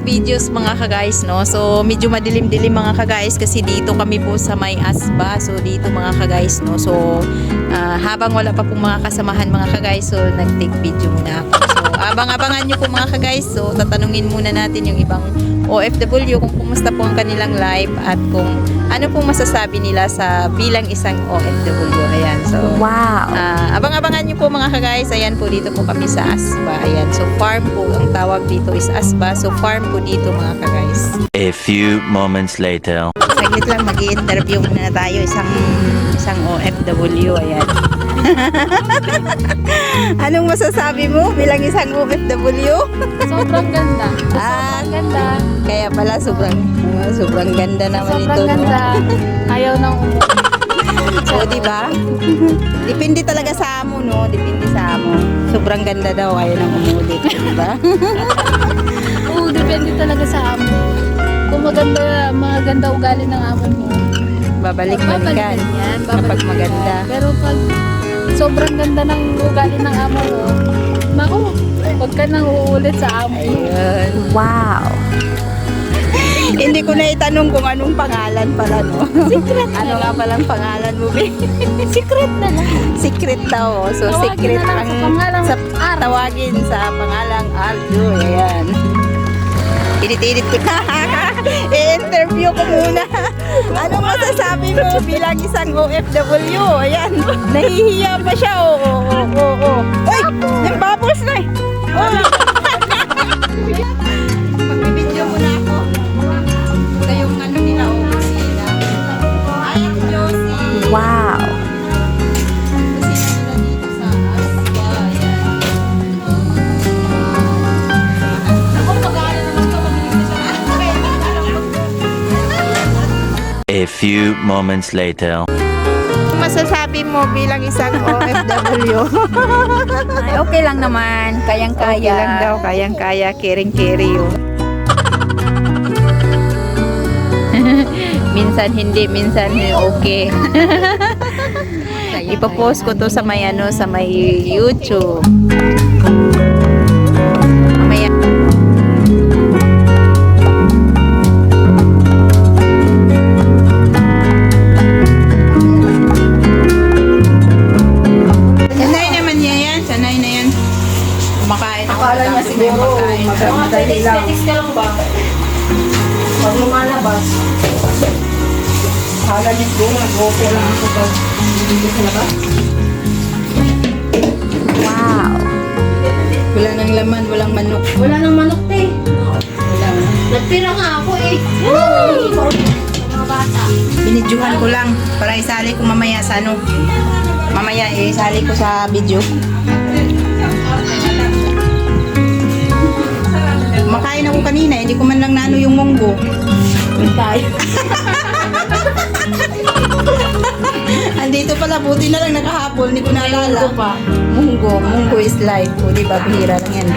last videos mga ka-guys, no? So medyo madilim-dilim mga ka-guys kasi dito kami po sa may Asba. So dito mga ka-guys, no? So habang wala pa pong mga kasamahan mga ka-guys, so nag-take video muna ako. So abang-abangan nyo po mga ka-guys. So tatanungin muna natin yung ibang OFW kung kumusta po ang kanilang life at kung ano pong masasabi nila sa bilang isang OFW. Ayan. So Wow. abang-abangan nyo po mga ka-guys. Ayan po, dito po kami sa Asba. Ayan. So farm po ang tawag dito is Asba. So farm po dito mga ka-guys. A few moments later. Saglit lang, mag-i-interview muna tayo isang OFW. Ayan. Anong masasabi mo bilang isang OFW? Sobrang ganda. Ah, Sobrang ganda. kaya pala sobrang ganda naman ito. Sobrang ganda. Ayaw nang O, di ba? Depende talaga sa amo, no? Depende sa amo. Sobrang ganda daw, ayaw nang umulit, di ba? Oo, depende talaga sa amo. Kung maganda ugali ng amo mo, Babalik-balikan yan. kapag maganda. Pero pag sobrang ganda ng ugali ng amo mo, naku, huwag ka nang uulit sa amo. Ayun. Wow. Hindi ko na itanong kung anong pangalan pala, no? Secret na Ano lang. nga palang pangalan mo, Bi? Secret na lang. Secret daw. So, Tawagin secret na lang sa pangalang Ar. tawagin sa pangalang Arjo. Ayan. Edit ko na. I-interview ko muna. Anong masasabi mo bilang isang OFW? Ayan. Nahihiya pa siya. Oo. Uy! Yung bubbles na eh. Oh. Pagbibidyo muna ako. Ito yung ano nila, opisina. Ayan, Josie. Wow. Opisina nila dito sa Asba. Ayan. Ako, mag-aaral naman ito. Mag-iinis siya. A few moments later. Masasabi mo bilang isang OFW? Ay, okay lang naman. Kayang-kaya. Okay lang daw, kayang-kaya, caring-carry yun. Minsan hindi, okay. Ipopost ko to sa may sa may YouTube. Mamaya. Sanay naman niya yan, sanay na yan. Kumakain ako. Akala niya siguro magandali lang. ka lang ba? Pag lumalabas, akala niya siguro nag-okay lang ako pag hindi sa labas. Wow. Wala nang laman, walang manok. Wala nang manok eh. Wala. Nagtira nga ako eh. Mga bata. Binidyuhan ko lang para isali ko mamaya sa ano. Mamaya isali ko sa video. Makain ako kanina, hindi ko man lang naano yung munggo. Tayo. Andito pala, buti na lang nakahapon, hindi ko naalala. Munggo pa. Munggo is life. O diba, bihira lang yan.